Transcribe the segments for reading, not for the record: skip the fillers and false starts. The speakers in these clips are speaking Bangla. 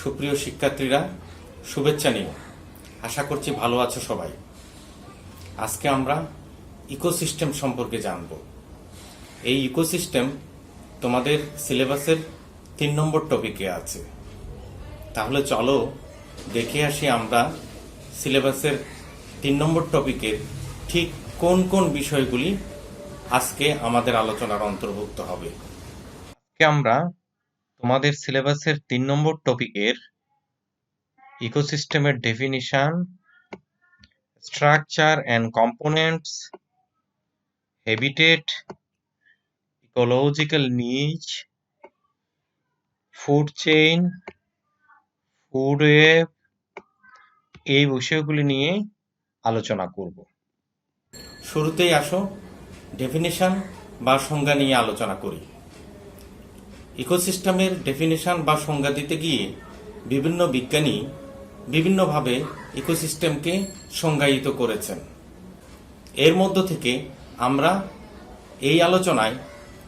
সুপ্রিয় শিক্ষার্থীরা, শুভেচ্ছা নিও। আশা করছি ভালো আছো সবাই। আজকে আমরা ইকোসিস্টেম সম্পর্কে জানব। এই ইকোসিস্টেম তোমাদের সিলেবাসের ৩ নম্বর টপিকে আছে। তাহলে চলো দেখে আসি আমরা সিলেবাসের ৩ নম্বর টপিকের ঠিক কোন কোন বিষয়গুলি আজকে আমাদের আলোচনার অন্তর্ভুক্ত হবে। আজকে আমরা তোমাদের সিলেবাসের ৩ নম্বর টপিকের ইকোসিস্টেমের definition, structure and components, habitat, ecological niche, food chain, food web, এই বিষয়গুলি নিয়ে আলোচনা করব। শুরুতেই আসো ডেফিনিশন বা সংজ্ঞা নিয়ে আলোচনা করি। ইকোসিস্টেমের ডেফিনিশন বা সংজ্ঞা দিতে গিয়ে বিভিন্ন বিজ্ঞানী বিভিন্নভাবে ইকোসিস্টেমকে সংজ্ঞায়িত করেছেন। এর মধ্য থেকে আমরা এই আলোচনায়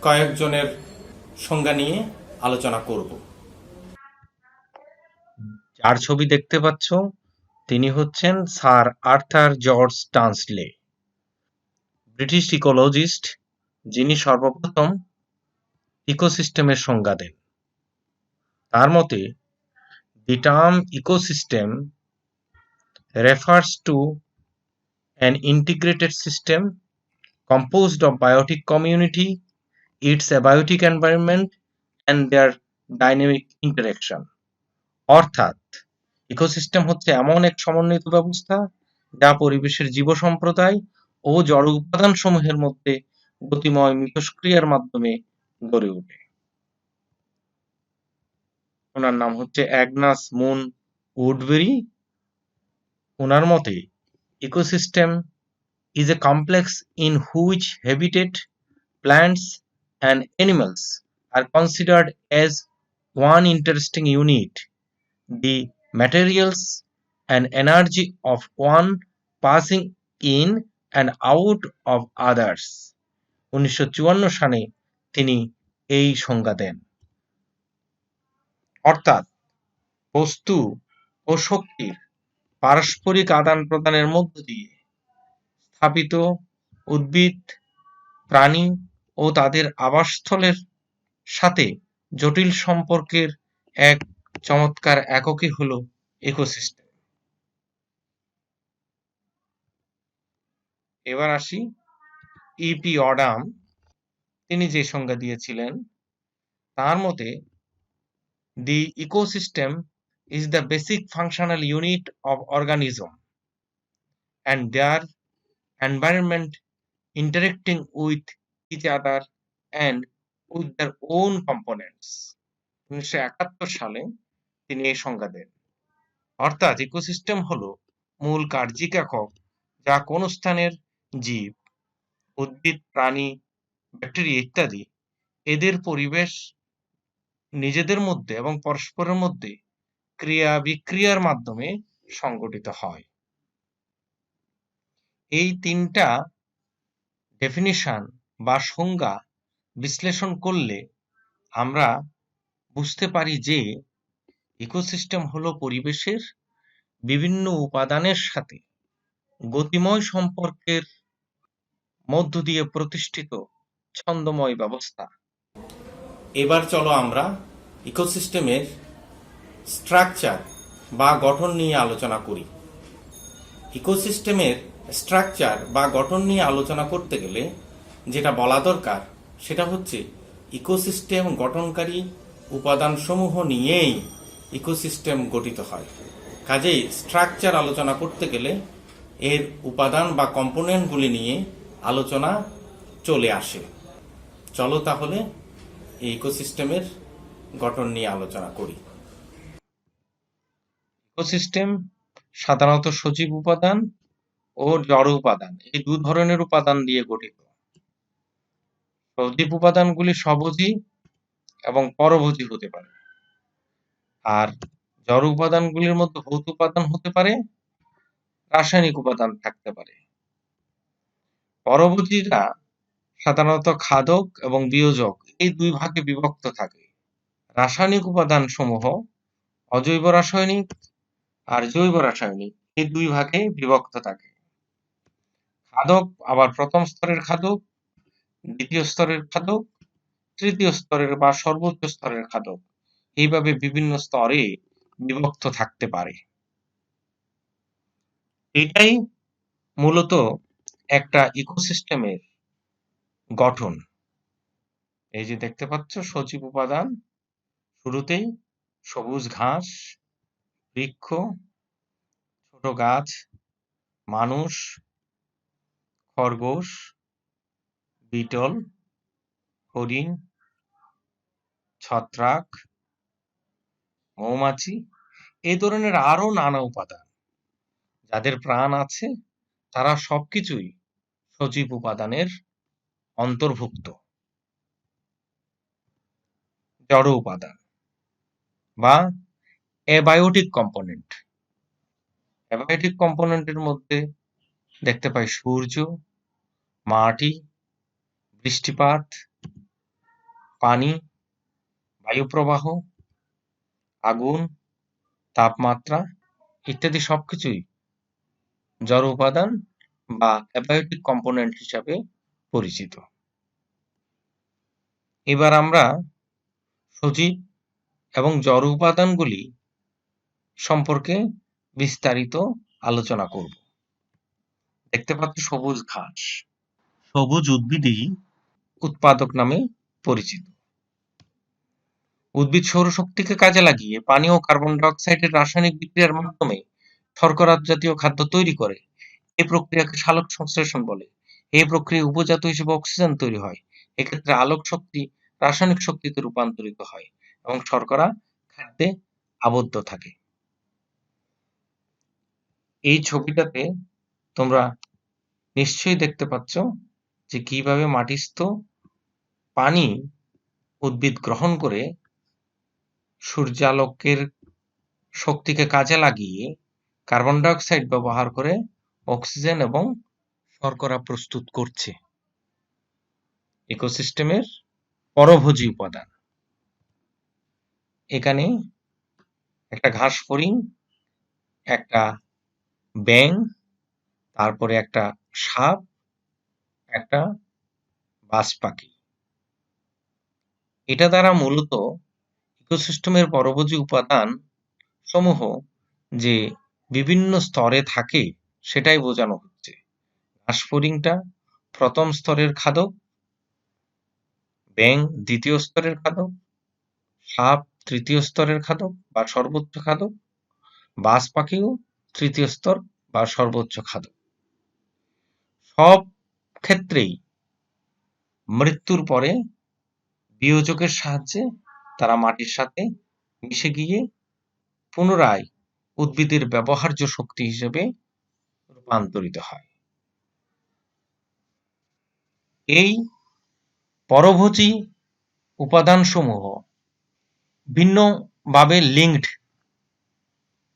কয়েকজনের সংজ্ঞা নিয়ে আলোচনা করব। যার ছবি দেখতে পাচ্ছ তিনি হচ্ছেন sir Arthur George Tansley, British ecologist, যিনি সর্বপ্রথম ইকোসিস্টেমের সংজ্ঞা দেন। তার মতে, the term ecosystem refers to an integrated system composed of biotic community, its abiotic environment, and their dynamic interaction. অর্থাৎ ইকোসিস্টেম হচ্ছে এমন এক সমন্বিত ব্যবস্থা যা পরিবেশের জীব সম্প্রদায় ও জড় উপাদানসমূহের মধ্যে গতিময় মিথস্ক্রিয়ার মাধ্যমে গড়ে ওঠে। ওনার নাম হচ্ছে অ্যাগনাস মুন উডবেরি। ওনার মতে ecosystem is a complex in which habitat, plants, and animals are considered as one interesting unit. The materials and energy of one passing in and out of others. 1954 সালে তিনি এই সংজ্ঞা দেন। অর্থাৎ বস্তু ও শক্তির পারস্পরিক আদান প্রদানের মধ্য দিয়ে স্থাপিত উদ্ভিদ, প্রাণী ও তাদের আবাসস্থলের সাথে জটিল সম্পর্কের এক চমৎকার এককই হল ইকোসিস্টেম। এবার আসি ইপি অডাম, তিনি যে সংজ্ঞা দিয়েছিলেন তার মতে, দি ecosystem is the basic functional unit of organism and their environment interacting with each other and with their own components. 1971 সালে তিনি এই সংজ্ঞা দেন। অর্থাৎ ইকোসিস্টেম হলো মূল কার্যিক একক যা কোন স্থানের জীব, উদ্ভিদ, প্রাণী, ব্যাকটেরিয়া ইত্যাদি এদের পরিবেশ নিজেদের মধ্যে এবং পরস্পরের মধ্যে ক্রিয়া বিক্রিয়ার মাধ্যমে সংগঠিত হয়। এই তিনটা ডেফিনিশন বা সংজ্ঞা বিশ্লেষণ করলে আমরা বুঝতে পারি যে ইকোসিস্টেম হলো পরিবেশের বিভিন্ন উপাদানের সাথে গতিময় সম্পর্কের মধ্য দিয়ে প্রতিষ্ঠিত ছন্দময় ব্যবস্থা। এবার চলো আমরা ইকোসিস্টেমের স্ট্রাকচার বা গঠন নিয়ে আলোচনা করি। ইকোসিস্টেমের স্ট্রাকচার বা গঠন নিয়ে আলোচনা করতে গেলে যেটা বলা দরকার সেটা হচ্ছে ইকোসিস্টেম গঠনকারী উপাদানসমূহ নিয়েই ইকোসিস্টেম গঠিত হয়। কাজেই স্ট্রাকচার আলোচনা করতে গেলে এর উপাদান বা কম্পোনেন্টগুলি নিয়ে আলোচনা চলে আসে। চলো তাহলে এই ইকোসিস্টেমের গঠন নিয়ে আলোচনা করি। ইকোসিস্টেম সাধারণত সজীব উপাদান ও জড় উপাদান, এই দু ধরনের উপাদান দিয়ে গঠিত। সজীব উপাদানগুলি স্বভোজী এবং পরভোজী হতে পারে, আর জড় উপাদানগুলির মধ্যে ভৌত উপাদান হতে পারে, রাসায়নিক উপাদান থাকতে পারে। পরভোজীরা সাধারণত খাদক এবং বিয়োজক এই দুই ভাগে বিভক্ত থাকে। রাসায়নিক উপাদান সমূহ অজৈব রাসায়নিক আর জৈব রাসায়নিক এই দুই ভাগে বিভক্ত থাকে। খাদক আবার প্রথম স্তরের খাদক, দ্বিতীয় স্তরের খাদক, তৃতীয় স্তরের বা সর্বোচ্চ স্তরের খাদক, এইভাবে বিভিন্ন স্তরে বিভক্ত থাকতে পারে। এটাই মূলত একটা ইকোসিস্টেমের গঠন। এই যে দেখতে পাচ্ছ সজীব উপাদান, শুরুতেই সবুজ ঘাস, বৃক্ষ, ছোট গাছ, মানুষ, খরগোশ, বিটল, হরিণ, ছত্রাক, মৌমাছি, এই ধরনের আরো নানা উপাদান যাদের প্রাণ আছে, তারা সবকিছুই সজীব উপাদানের অন্তর্ভুক্ত। জড় উপাদান বা অ্যাবায়োটিক কম্পোনেন্ট। অ্যাবায়োটিক কম্পোনেন্টের মধ্যে দেখতে পাই সূর্য, মাটি, বৃষ্টিপাত, পানি, বায়ুপ্রবাহ, আগুন, তাপমাত্রা ইত্যাদি সবকিছুই জড় উপাদান বা অ্যাবায়োটিক কম্পোনেন্ট হিসাবে পরিচিত। এবার আমরা সজীব এবং জড় উপাদানগুলি সম্পর্কে বিস্তারিত আলোচনা করব। দেখতে পাচ্ছ সবুজ ঘাস, সবুজ উদ্ভিদই উৎপাদক নামে পরিচিত। উদ্ভিদ সৌরশক্তিকে কাজে লাগিয়ে পানি ও কার্বন ডাই অক্সাইডের রাসায়নিক বিক্রিয়ার মাধ্যমে শর্করা জাতীয় খাদ্য তৈরি করে। এই প্রক্রিয়াকে সালোক সংশ্লেষণ বলে। এই প্রক্রিয়ায় উপজাত হিসেবে অক্সিজেন তৈরি হয়। এক্ষেত্রে আলোক শক্তি রাসায়নিক শক্তিতে রূপান্তরিত হয় এবং শর্করা খাদ্যে আবদ্ধ থাকে। এই ছবিটাতে তোমরা নিশ্চয়ই দেখতে পাচ্ছ যে কিভাবে মাটিস্থ পানি উদ্ভিদ গ্রহণ করে সূর্যালোকের শক্তিকে কাজে লাগিয়ে কার্বন ডাই অক্সাইড ব্যবহার করে অক্সিজেন এবং শর্করা প্রস্তুত করছে। ইকোসিস্টেমের পরভোজী উপাদান। এখানে একটা ঘাস ফড়িং, একটা ব্যাঙ, তারপরে একটা সাপ, একটা বাজ পাখি। এটা দ্বারা মূলত ইকোসিস্টেমের পরভোজী উপাদান সমূহ যে বিভিন্ন স্তরে থাকে সেটাই বোঝানো হচ্ছে। ঘাস ফড়িংটা প্রথম স্তরের খাদক, ব্যাঙ দ্বিতীয় স্তরের খাদক, সাপ তৃতীয় স্তরের খাদক বা সর্বোচ্চ খাদক, বাজ পাখিও তৃতীয় স্তর বা সর্বোচ্চ খাদক। সব ক্ষেত্রেই মৃত্যুর পরে বিয়োজকের সাহায্যে তারা মাটির সাথে মিশে গিয়ে পুনরায় উদ্ভিদের ব্যবহার্য শক্তি হিসেবে রূপান্তরিত হয়। এই পরভোজী উপাদানসমূহ ভিন্নভাবে লিঙ্কড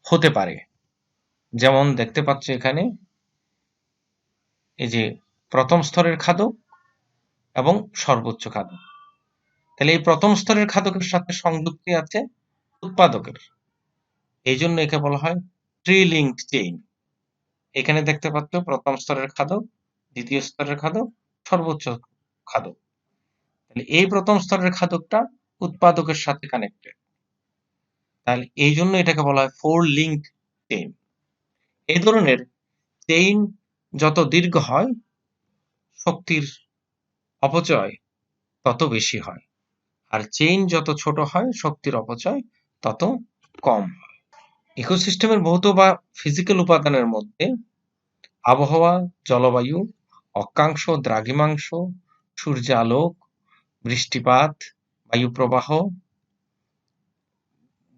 হতে পারে। যেমন দেখতে পাচ্ছ এখানে এই যে প্রথম স্তরের খাদক এবং সর্বোচ্চ খাদক। তাহলে এই প্রথম স্তরের খাদকের সাথে সংযুক্তি আছে উৎপাদকের, এই জন্য একে বলা হয় ট্রি লিঙ্কড চেইন। এখানে দেখতে পাচ্ছ প্রথম স্তরের খাদক, দ্বিতীয় স্তরের খাদক, সর্বোচ্চ খাদক। তাহলে এই প্রথম স্তরের খাদকটা উৎপাদকের সাথে কানেক্টেড, তাহলে এই জন্য এটাকে বলা হয় ফোর লিঙ্ক চেইন। এই ধরনের চেইন যত দীর্ঘ হয় শক্তির অপচয় তত বেশি হয়, আর চেইন যত ছোট হয় শক্তির অপচয় তত কম হয়। ইকোসিস্টেমের ভৌত বা ফিজিক্যাল উপাদানের মধ্যে আবহাওয়া, জলবায়ু, অক্ষাংশ, দ্রাঘিমাংশ, সূর্যালোক, বৃষ্টিপাত, বায়ুপ্রবাহ,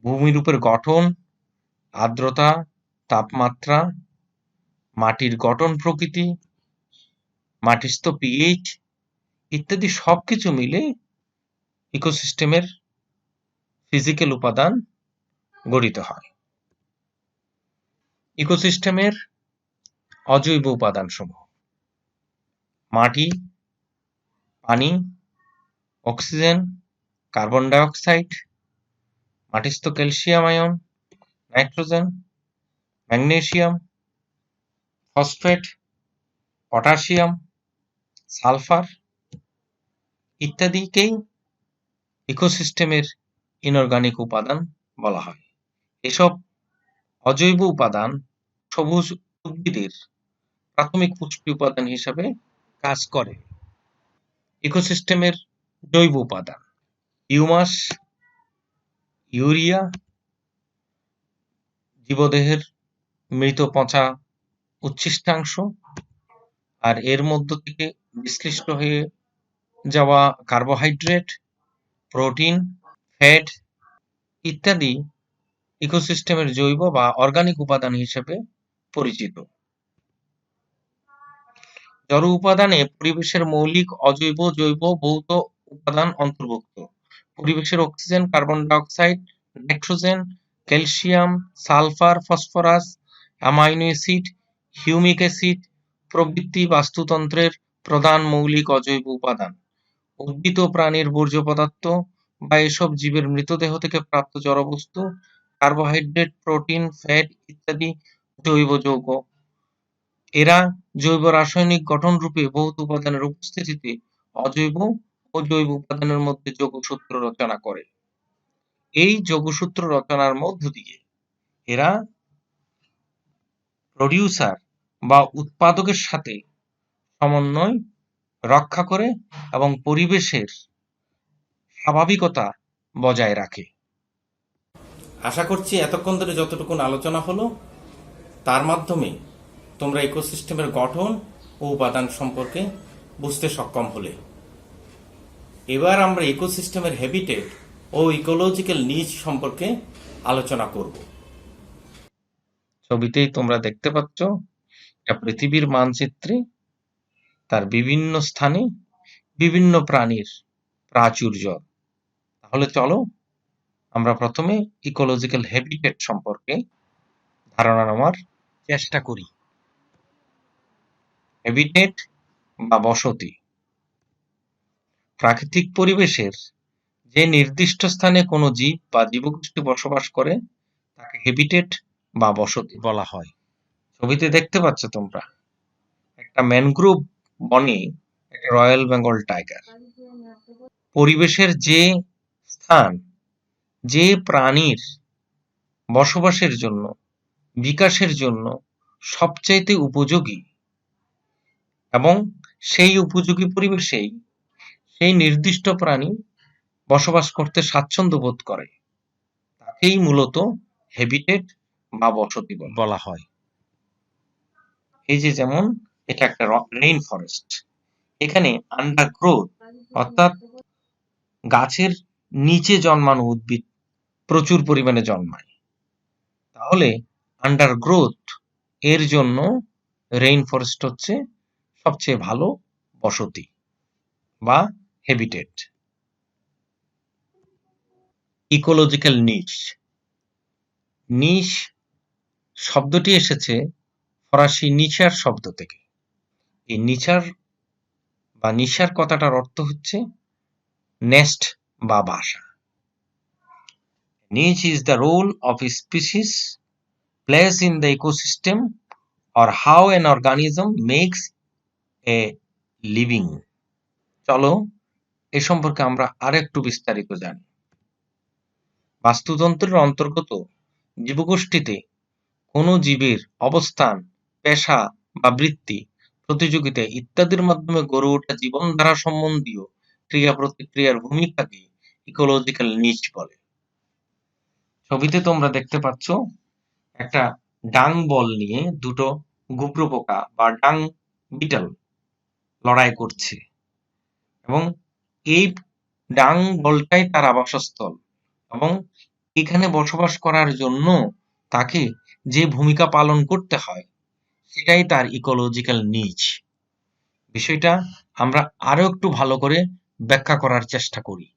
ভূমিরূপের গঠন, আর্দ্রতা, তাপমাত্রা, মাটির গঠন প্রকৃতি, মাটিস্থ পিএইচ ইত্যাদি সবকিছু মিলে ইকোসিস্টেমের ফিজিক্যাল উপাদান গঠিত হয়। ইকোসিস্টেমের অজৈব উপাদানসমূহ: মাটি, পানি, অক্সিজেন, কার্বন ডাই অক্সাইড, মাটিস্থ calcium ion, nitrogen, magnesium, phosphate, potassium, sulphur ইত্যাদিকেই ইকোসিস্টেমের ইনঅর্গানিক উপাদান বলা হয়। এসব অজৈব উপাদান সবুজ উদ্ভিদের প্রাথমিক পুষ্টি উপাদান হিসাবে কাজ করে। ইকোসিস্টেমের জৈব উপাদান: হিউমাস, ইউরিয়া, জীবদেহের মৃত পচা উচ্ছিষ্টাংশ, আর এর মধ্য থেকে বিশ্লিষ্ট হয়ে যাওয়া কার্বোহাইড্রেট, প্রোটিন, ফ্যাট ইত্যাদি ইকোসিস্টেমের জৈব বা অর্গানিক উপাদান হিসেবে পরিচিত। জড় উপাদানে পরিবেশের মৌলিক, অজৈব, জৈব, ভৌত উপাদান অন্তর্ভুক্ত। পরিবেশের oxygen, carbon dioxide, nitrogen, calcium, sulphur, phosphorus, amino acid, humic acid প্রভৃতি বাস্তুতন্ত্রের প্রধান মৌলিক অজৈব উপাদান। উদ্ভিদ ও প্রাণীর বর্জ্য পদার্থ বা এসব জীবের মৃতদেহ থেকে প্রাপ্ত জড়বস্তু, কার্বোহাইড্রেট, প্রোটিন, ফ্যাট ইত্যাদি জৈব যৌগ। এরা জৈব রাসায়নিক গঠনরূপে ভৌত উপাদানের উপস্থিতিতে অজৈব ও জৈব উপাদানের মধ্যে যোগসূত্র রচনা করে। এই যোগসূত্র রচনার মধ্য দিয়ে এরা প্রোডিউসার বা উৎপাদকের সাথে সমন্বয় রক্ষা করে এবং পরিবেশের স্বাভাবিকতা বজায় রাখে। আশা করছি এতক্ষণ ধরে যতটুকুন আলোচনা হলো তার মাধ্যমে তোমরা ইকোসিস্টেমের গঠন ও উপাদান সম্পর্কে বুঝতে সক্ষম হলে। এবার আমরা ইকোসিস্টেমের হ্যাবিটেট ও ইকোলজিক্যাল নিচ সম্পর্কে আলোচনা করব। ছবিতেই তোমরা দেখতে পাচ্ছ এটা পৃথিবীর মানচিত্রে তার বিভিন্ন স্থানে বিভিন্ন প্রাণীর প্রাচুর্য। তাহলে চলো আমরা প্রথমে ইকোলজিক্যাল হ্যাবিটেট সম্পর্কে ধারণা নেওয়ার চেষ্টা করি। হ্যাবিটেট বা বসতি প্রাকৃতিক পরিবেশের যে নির্দিষ্ট স্থানে কোনো জীব বা জীবগোষ্ঠী বসবাস করে তাকে হ্যাবিটেট বা বসতি বলা হয়। ছবিতে দেখতে পাচ্ছ তোমরা একটা ম্যানগ্রোভ বনে একটা রয়্যাল বেঙ্গল টাইগার। পরিবেশের যে স্থান যে প্রাণীর বসবাসের জন্য, বিকাশের জন্য সবচাইতে উপযোগী এবং সেই উপযোগী পরিবেশেই সেই নির্দিষ্ট প্রাণী বসবাস করতে স্বাচ্ছন্দ্য বোধ করে তাকেই মূলত হ্যাবিটেট বা বসতি বলা হয়। এই যে যেমন এটা একটা রেইন ফরেস্ট, এখানে আন্ডারগ্রোথ অর্থাৎ গাছের নিচে জন্মানো উদ্ভিদ প্রচুর পরিমাণে জন্মায়। তাহলে আন্ডারগ্রোথ এর জন্য রেইন ফরেস্ট হচ্ছে সবচেয়ে ভালো বসতি বা হ্যাবিটেট। ইকোলজিক্যাল নিচ, নিশ শব্দটি এসেছে ফরাসি নিচার শব্দ থেকে। এই নিচার বা নিশার কথাটার অর্থ হচ্ছে নেস্ট বা বাসা। Niche is the role of a species plays in the ecosystem or how an organism makes a living. চলো এ সম্পর্কে আমরা আরেকটু বিস্তারিত জানি। বাস্তুতন্ত্রের অন্তর্গত জীবগোষ্ঠীতে কোনো জীবের অবস্থান, পেশা বা বৃত্তি, প্রতিযোগিতা ইত্যাদির মাধ্যমে গড়ে ওঠা জীবনধারা সম্বন্ধীয় ক্রিয়া প্রতিক্রিয়ার ভূমিকাকে ইকোলজিক্যাল নিচ বলে। ছবিতে তোমরা দেখতে পাচ্ছ একটা ডাং বল নিয়ে দুটো গুবরে পোকা বা ডাং বিটল লড়াই করছে এবং এই ডাং বলটাই তার আবাসস্থল এবং এখানে বসবাস করার জন্য তাকে যে ভূমিকা পালন করতে হয় সেটাই তার ইকোলজিক্যাল নিচ। বিষয়টা আমরা আরো একটু ভালো করে ব্যাখ্যা করার চেষ্টা করি।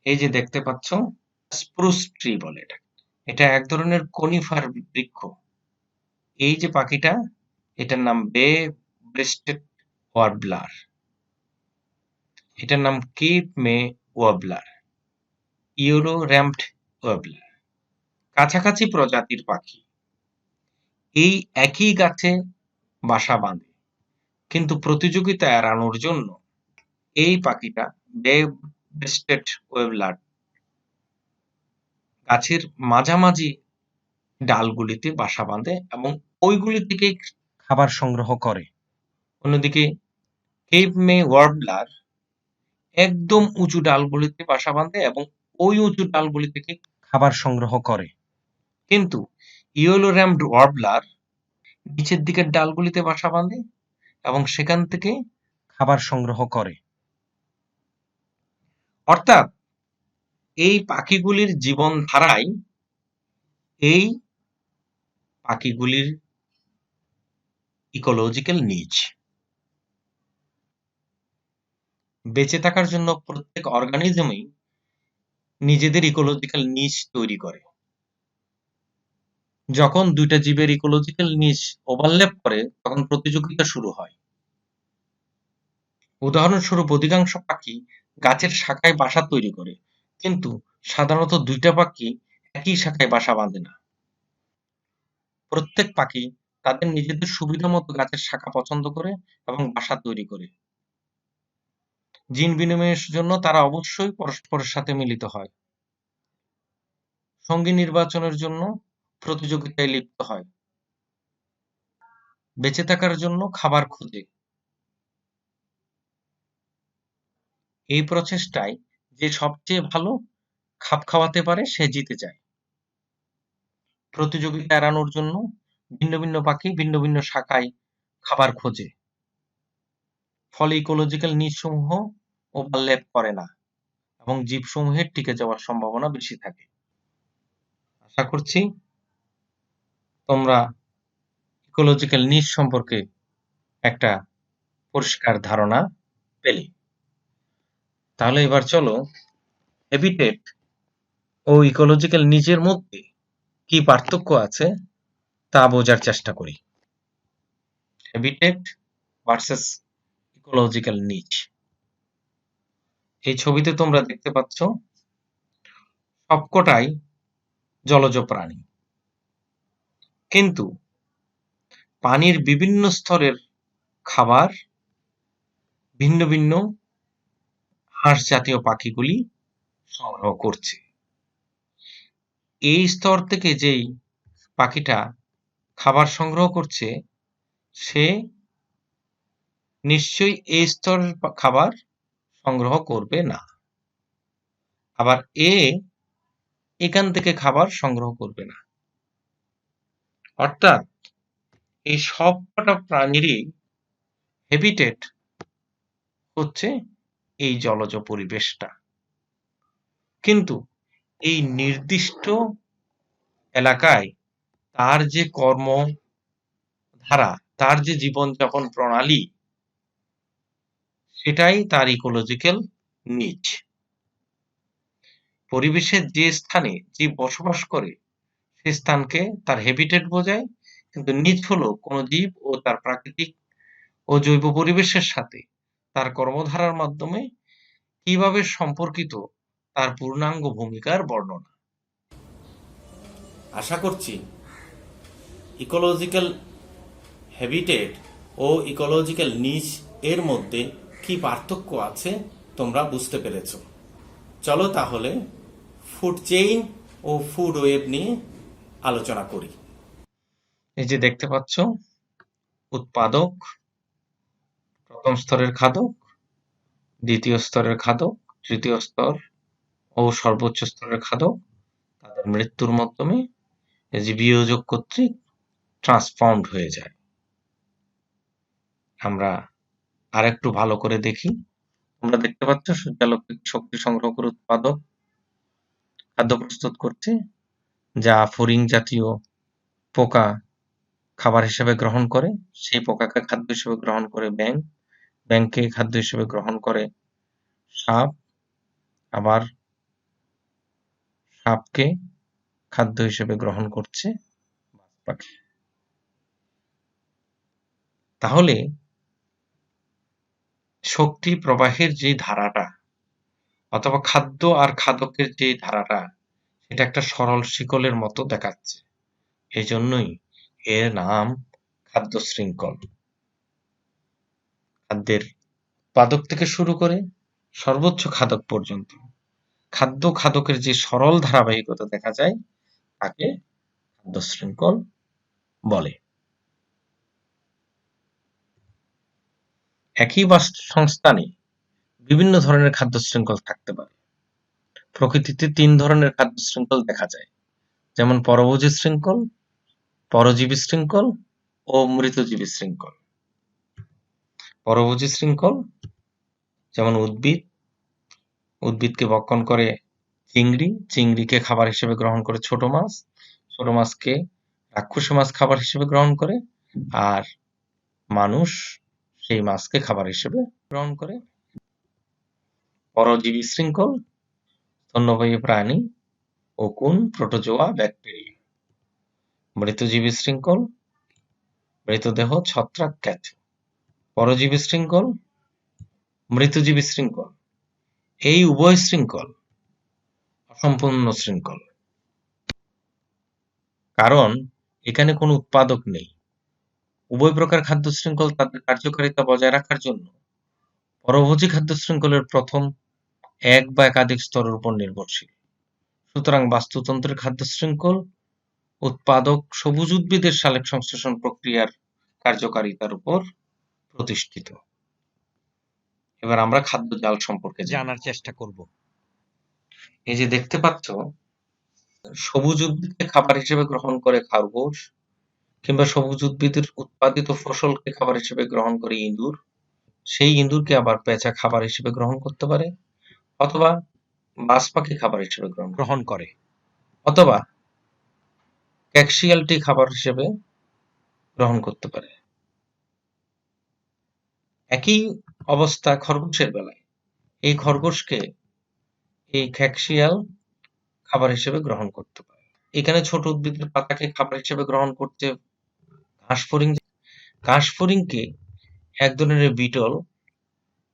এই যে দেখতে পাচ্ছ স্প্রুস ট্রি বলে এটা, এটা এক ধরনের কনিফার বৃক্ষ। এই যে পাখিটা এটার নাম বে ব্রেস্টেড ওয়ার্বলার, এটার নাম কেপ মে ওয়ার্বলার। ইয়েলো র্যাম্পড ওয়েবলার, কাছাকাছি প্রজাতির পাখি। এই একই গাছে বাসা বাঁধে, কিন্তু প্রতিযোগিতা এড়ানোর জন্য এই পাখিটা বেব ব্রেস্টেড ওয়েবলার গাছের মাঝামাঝি ডালগুলিতে বাসা বাঁধে এবং ওইগুলি থেকে খাবার সংগ্রহ করে। অন্যদিকে কেপ মে ওয়ার্বলার একদম উঁচু ডালগুলিতে বাসা বাঁধে এবং ওই উঁচু ডালগুলি থেকে খাবার সংগ্রহ করে। কিন্তু ইয়েলো র্যাম্পড ওয়ার্বলার নিচের দিকের ডালগুলিতে বাসা বাঁধে এবং সেখান থেকে খাবার সংগ্রহ করে। অর্থাৎ এই পাখিগুলির জীবন ধারায় এই পাখিগুলির ইকোলজিক্যাল নিচ। বেঁচে থাকার জন্য প্রত্যেক অর্গানিজমই নিজেদের ইকোলজিক্যাল নিচ তৈরি করে। যখন দুইটা জীবের ইকোলজিক্যাল নিচ ওভারল্যাপ করে তখন প্রতিযোগিতা শুরু হয়। উদাহরণস্বরূপ অধিকাংশ পাখি গাছের শাখায় বাসা তৈরি করে, কিন্তু সাধারণত দুইটা পাখি একই শাখায় বাসা বাঁধে না। প্রত্যেক পাখি তাদের নিজেদের সুবিধা মতো গাছের শাখা পছন্দ করে এবং বাসা তৈরি করে। জিন বিনিময়ের জন্য তারা অবশ্যই পরস্পরের সাথে মিলিত হয়। সঙ্গী নির্বাচনের জন্য প্রতিযোগিতায় লিপ্ত হয়। বেঁচে থাকার জন্য খাবার খোঁজে। এই প্রচেষ্টায় যে সবচেয়ে ভালো খাপ খাওয়াতে পারে সে জিতে যায়। প্রতিযোগিতা এড়ানোর জন্য ভিন্ন ভিন্ন পাখি ভিন্ন ভিন্ন শাখায় খাবার খোঁজে। ফলে ইকোলজিক্যাল নিচসমূহ ওভারল্যাপ করে না এবং জীবসমূহের টিকে যাওয়ার সম্ভাবনা বেশি থাকে। আশা করছি তোমরা ইকোলজিক্যাল নিচ সম্পর্কে একটা পরিষ্কার ধারণা পেলে। তাহলে এবার চলো হ্যাবিটেট ও ইকোলজিক্যাল নিচের মধ্যে কি পার্থক্য আছে তা বোঝার চেষ্টা করি। হ্যাবিটেট ভার্সেস ইকোলজিক্যাল নিচ। এই ছবিতে তোমরা দেখতে পাচ্ছ সবকটাই জলজ প্রাণী, কিন্তু পানির বিভিন্ন স্তরের খাবার ভিন্ন ভিন্ন হাঁস জাতীয় পাখিগুলি সংগ্রহ করছে। এই স্তর থেকে যেই পাখিটা খাবার সংগ্রহ করছে সে নিশ্চয়ই এই স্তরের খাবার সংগ্রহ করবে না, আবার এখান থেকে খাবার সংগ্রহ করবে না। অর্থাৎ এই সবকটা প্রাণীরই হ্যাবিটেট হচ্ছে এই জলজ পরিবেশটা, কিন্তু এই নির্দিষ্ট এলাকায় তার যে কর্মধারা, তার যে জীবনযাপন প্রণালী, সেটাই তার ইকোলজিক্যাল নিচ। পরিবেশের যে স্থানে জীব বসবাস করে সে স্থানকে তার হ্যাবিটেট বোঝায়, কিন্তু নিচ হলো কোনো জীব ও তার প্রাকৃতিক ও জৈব পরিবেশের সাথে তার কর্মধারার মাধ্যমে কিভাবে সম্পর্কিত তার পূর্ণাঙ্গ ভূমিকার বর্ণনা। আশা করছি ইকোলজিক্যাল হ্যাবিটেট ও ইকোলজিক্যাল নিচ এর মধ্যে কি পার্থক্য আছে তোমরা বুঝতে পেরেছ। চলো তাহলে ফুড চেইন ও ফুড ওয়েব নিয়ে আলোচনা করি। এই যে দেখতে পাচ্ছ, উৎপাদক, প্রথম স্তরের খাদক, দ্বিতীয় স্তরের খাদক, তৃতীয় স্তর ও সর্বোচ্চ স্তরের খাদক তাদের মৃত্যুর মাধ্যমে এই যে বিয়োজক কর্তৃক ট্রান্সফর্মড হয়ে যায়। আমরা আর একটু ভালো করে দেখি। তোমরা দেখতে পাচ্ছ সূর্যালোক শক্তি সংগ্রহ করে উৎপাদক খাদ্য প্রস্তুত করছে, যা ফড়িং জাতীয় পোকা খাবার হিসেবে গ্রহণ করে। সেই পোকাকে খাদ্য হিসেবে গ্রহণ করে ব্যাঙ, ব্যাঙকে খাদ্য হিসেবে গ্রহণ করে সাপ, আবার সাপকে খাদ্য হিসেবে গ্রহণ করছে বাজ পাখি। তাহলে শক্তি প্রবাহের যে ধারাটা, অথবা খাদ্য আর খাদকের যে ধারাটা সেটা একটা সরল শিকলের মতো দেখাচ্ছে। এই জন্যই এর নাম খাদ্য শৃঙ্খল। খাদ্যের উৎপাদক থেকে শুরু করে সর্বোচ্চ খাদক পর্যন্ত খাদ্য খাদকের যে সরল ধারাবাহিকতা দেখা যায় তাকে খাদ্য শৃঙ্খল বলে। একই বাস্তুসংস্থানে বিভিন্ন ধরনের খাদ্য শৃঙ্খল থাকতে পারে। প্রকৃতিতে ৩ ধরনের খাদ্য শৃঙ্খল দেখা যায়, যেমন পরভোজী শৃঙ্খল, পরজীবী শৃঙ্খল ও মৃতজীবী শৃঙ্খল। পরভোজী শৃঙ্খল যেমন উদ্ভিদকে ভক্ষণ করে চিংড়ি, চিংড়িকে খাবার হিসেবে গ্রহণ করে ছোট মাছ, ছোট মাছকে রাক্ষসী মাছ খাবার হিসেবে গ্রহণ করে, আর মানুষ সেই মাছকে খাবার হিসেবে গ্রহণ করে। পরজীবী শৃঙ্খল স্তন্যপায়ী প্রাণী, ওকুন, প্রোটোজোয়া, ব্যাকটেরিয়া। মৃতজীবী শৃঙ্খল মৃতদেহ, ছত্রাক, কেঁচো। পরজীবী শৃঙ্খল, মৃতজীবী শৃঙ্খল, এই উভয় শৃঙ্খল অসম্পূর্ণ শৃঙ্খল, কারণ এখানে কোনো উৎপাদক নেই। উভয় প্রকার খাদ্য শৃঙ্খল তাদের কার্যকারিতা বজায় রাখার জন্য পরভোজী খাদ্য শৃঙ্খলের প্রথম এক বা একাধিক স্তরের উপর নির্ভরশীল। সুতরাং বাস্তুতন্ত্রের খাদ্য শৃঙ্খল উৎপাদক সবুজ উদ্ভিদের সালোক সংশ্লেষণ প্রক্রিয়ার কার্যকারিতার উপর প্রতিষ্ঠিত। এবার আমরা খাদ্য জাল সম্পর্কে জানার চেষ্টা করব। এই যে দেখতে পাচ্ছ, সবুজ উদ্ভিদকে খাবার হিসেবে গ্রহণ করে খরগোশ, কিংবা সবুজ উদ্ভিদের উৎপাদিত ফসলকে খাবার হিসেবে গ্রহণ করে ইঁদুর, সেই ইঁদুরকে আবার পেঁচা খাবার হিসেবে গ্রহণ করতে পারে, অথবা বাজ পাখি খাবার হিসেবে গ্রহণ করে, অথবা ক্যাকশিয়ালটি খাবার হিসেবে গ্রহণ করতে পারে। একই অবস্থা খরগোশের বেলায়। এই খরগোশকে এই ক্যাকশিয়াল খাবার হিসেবে গ্রহণ করতে পারে। এখানে ছোট উদ্ভিদের পাতাকে খাবার হিসেবে গ্রহণ করছে ঘাসফড়িং। ঘাসফড়িংকে এক ধরনের বিটল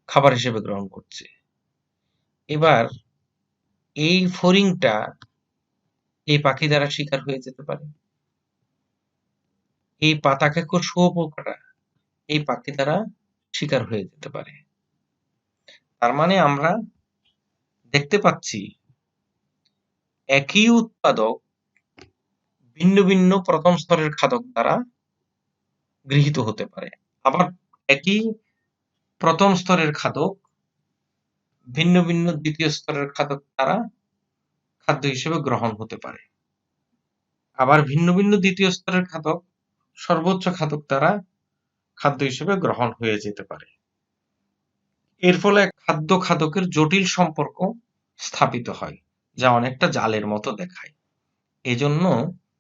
খাবার হিসেবে গ্রহণ করছে। এবার এই ফড়িংটা এই পাখি দ্বারা শিকার হয়ে যেতে পারে। এই পাতাকাকর শুঁয়োপোকাটা এই পাখি দ্বারা শিকার হয়ে যেতে পারে। তার মানে আমরা দেখতে পাচ্ছি একই উৎপাদক ভিন্ন ভিন্ন প্রথম স্তরের খাদক দ্বারা গৃহীত হতে পারে, আবার একই প্রথম স্তরের খাদক ভিন্ন ভিন্ন দ্বিতীয় স্তরের খাদক দ্বারা খাদ্য হিসেবে গ্রহণ হতে পারে, আবার ভিন্ন ভিন্ন দ্বিতীয় স্তরের খাদক সর্বোচ্চ খাদক দ্বারা খাদ্য হিসেবে গ্রহণ হয়ে যেতে পারে। এর ফলে খাদ্য খাদকের জটিল সম্পর্ক স্থাপিত হয়, যা অনেকটা জালের মতো দেখায়। এজন্য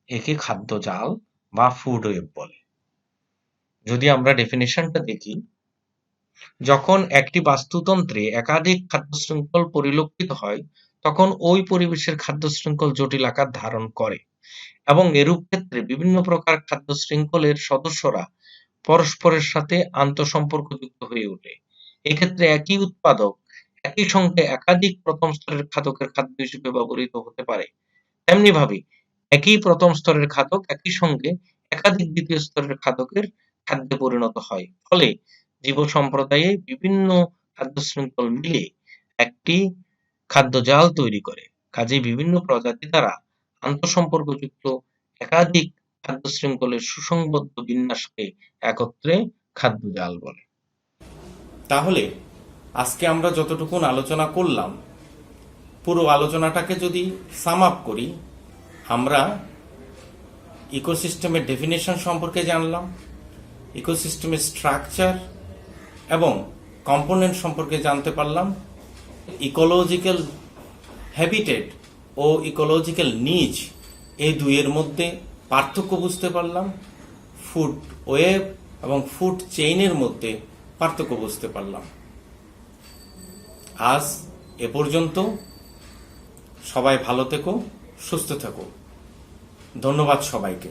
একে খাদ্য জাল বা ফুড ওয়েব বলে। যদি আমরা ডেফিনিশনটা দেখি, যখন একটি বাস্তুতন্ত্রে একাধিক খাদ্য শৃঙ্খল পরিলক্ষিত হয়, তখন ওই পরিবেশের খাদ্য শৃঙ্খল জটিল আকার ধারণ করে এবং এরূপ ক্ষেত্রে বিভিন্ন প্রকার খাদ্য শৃঙ্খলের সদস্যরা পরস্পরের সাথে আন্তঃসম্পর্কযুক্ত হয়ে ওঠে। এক্ষেত্রে একই উৎপাদক একই সঙ্গে একাধিক প্রথম স্তরের খাদকের খাদ্য হিসেবে ব্যবহৃত হতে পারে। তেমনিভাবে একই প্রথম স্তরের খাদক একই সঙ্গে একাধিক দ্বিতীয় স্তরের খাদকের খাদ্যে পরিণত হয়। ফলে জীব সম্প্রদায়ে বিভিন্ন খাদ্য শৃঙ্খল মিলে একটি খাদ্য জাল তৈরি করে। কাজেই বিভিন্ন প্রজাতি দ্বারা আন্তঃসম্পর্কযুক্ত একাধিক খাদ্য শৃঙ্খলের সুসংবদ্ধ বিন্যাসকে একত্রে খাদ্য জাল বলে। তাহলে আজকে আমরা যতটুকুন আলোচনা করলাম, পুরো আলোচনাটাকে যদি সাম আপ করি, আমরা ইকোসিস্টেমের ডেফিনেশন সম্পর্কে জানলাম, ইকোসিস্টেমের স্ট্রাকচার এবং কম্পোনেন্ট সম্পর্কে জানতে পারলাম, ইকোলজিক্যাল হ্যাবিটেট ও ইকোলজিক্যাল নিজ এই দুইয়ের মধ্যে পার্থক্য বুঝতে পারলাম, ফুড ওয়েব এবং ফুড চেইনের মধ্যে পার্থক্য বুঝতে পারলাম। আজ এ পর্যন্ত। সবাই ভালো থেকো, সুস্থ থেকো। ধন্যবাদ সবাইকে।